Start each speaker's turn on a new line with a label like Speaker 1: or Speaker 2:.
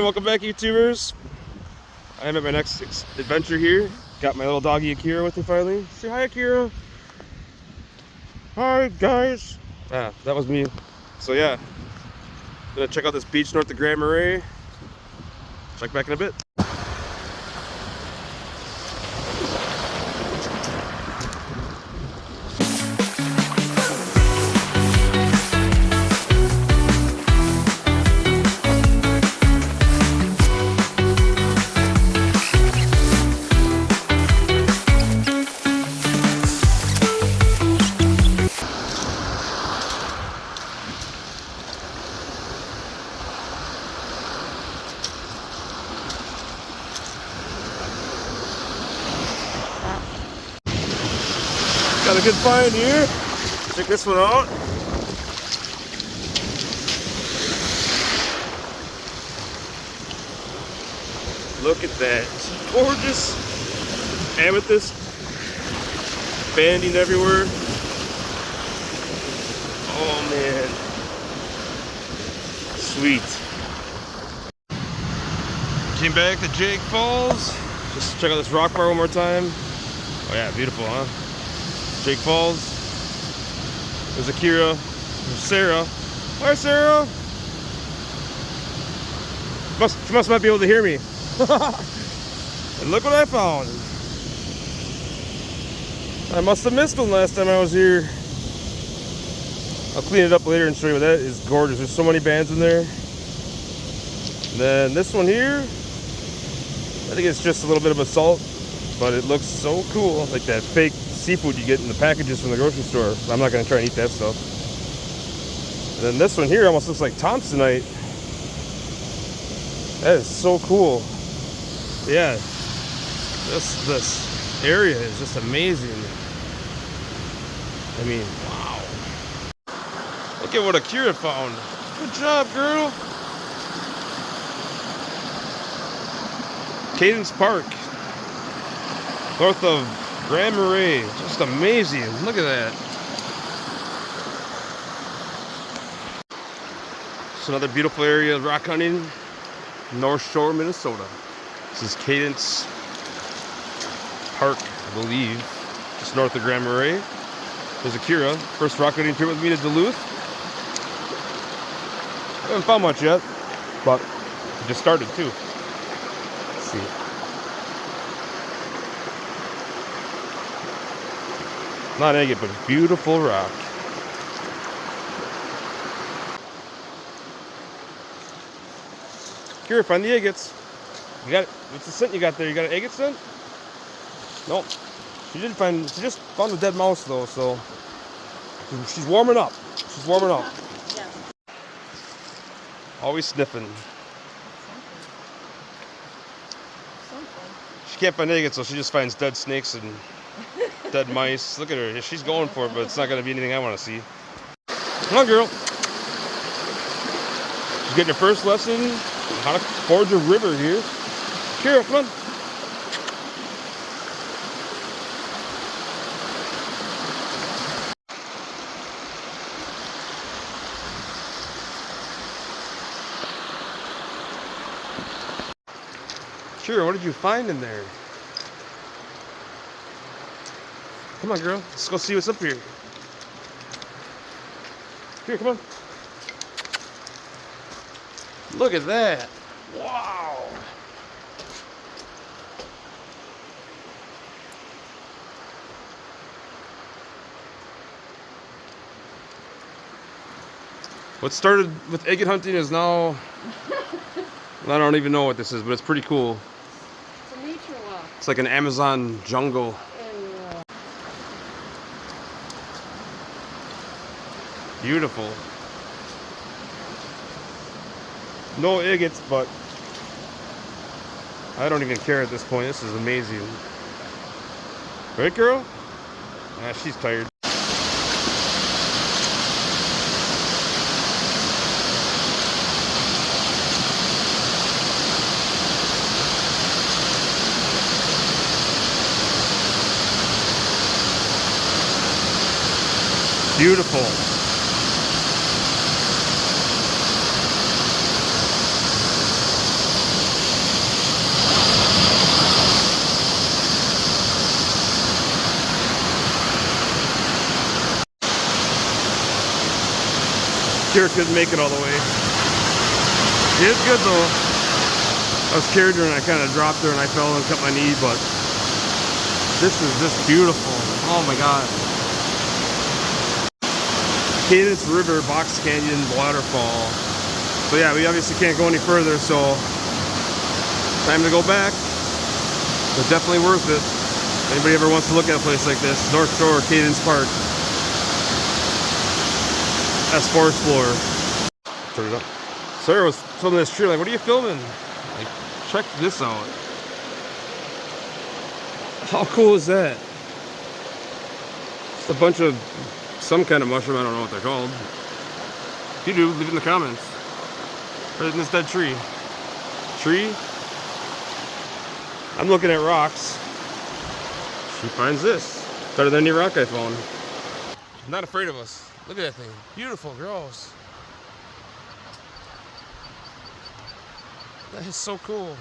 Speaker 1: welcome back, YouTubers. I am at my next adventure here. Got my little doggy Akira with me finally. Say hi, Akira. Hi, guys. Ah, that was me. So yeah, gonna check out this beach north of Grand Marais. Check back in a bit. Got a good find here. Check this one out. Look at that. Gorgeous amethyst banding everywhere. Oh man. Sweet. Came back to Jake Falls. Just check out this rock bar one more time. Oh yeah, beautiful, huh? Jake Falls. There's Akira. There's Sarah. Hi, Sarah. She must not be able to hear me. And look what I found. I must have missed one last time I was here. I'll clean it up later and show you. What that is gorgeous. There's so many bands in there. And then this one here, I think it's just a little bit of a salt, but it looks so cool, like that fake seafood you get in the packages from the grocery store. I'm not going to try and eat that stuff. And then this one here almost looks like Thompsonite. That is so cool. Yeah, this area is just amazing. I mean, wow. Look at what Akira found. Good job, girl. Kadunce Park, north of Grand Marais. Just amazing. Look at that. It's another beautiful area of rock hunting, North Shore, Minnesota. This is Kadunce Park, I believe, just north of Grand Marais. There's Akira, first rock hunting trip with me to Duluth. I haven't found much yet, but it just started too. Let's see. Not agate, but beautiful rock. Here, find the agates. You got it. What's the scent you got there? You got an agate scent? Nope. She just found a dead mouse though, so she's warming up. She's warming up. Yeah. Always sniffing. She can't find agates, so she just finds dead snakes and dead mice. Look at her. She's going for it, but it's not going to be anything I want to see. Come on, girl. She's getting her first lesson on how to forge a river here. Kira, come on. Kira, what did you find in there? Come on, girl. Let's go see what's up here. Here, come on. Look at that. Wow. What started with agate hunting is now... I don't even know what this is, but it's pretty cool.
Speaker 2: It's a nature walk.
Speaker 1: It's like an Amazon jungle. Beautiful. No agates, but I don't even care at this point. This is amazing. Right, girl? Ah, she's tired. Beautiful. Kira couldn't make it all the way. It is good though. I was carried her and I kind of dropped her and I fell and cut my knee, but this is just beautiful. Oh my god. Kadunce River, Box Canyon, waterfall. So yeah, we obviously can't go any further, so time to go back. But definitely worth it. If anybody ever wants to look at a place like this, North Shore, Kadunce Park. S4 Explorer. Turn it up. Sarah was filming this tree, like, what are you filming? Like, check this out. How cool is that? It's a bunch of some kind of mushroom, I don't know what they're called. If you do, leave it in the comments. Right in this dead tree. Tree? I'm looking at rocks. She finds this. Better than any rock I found. I'm not afraid of us. Look at that thing. Beautiful, gross. That is so cool.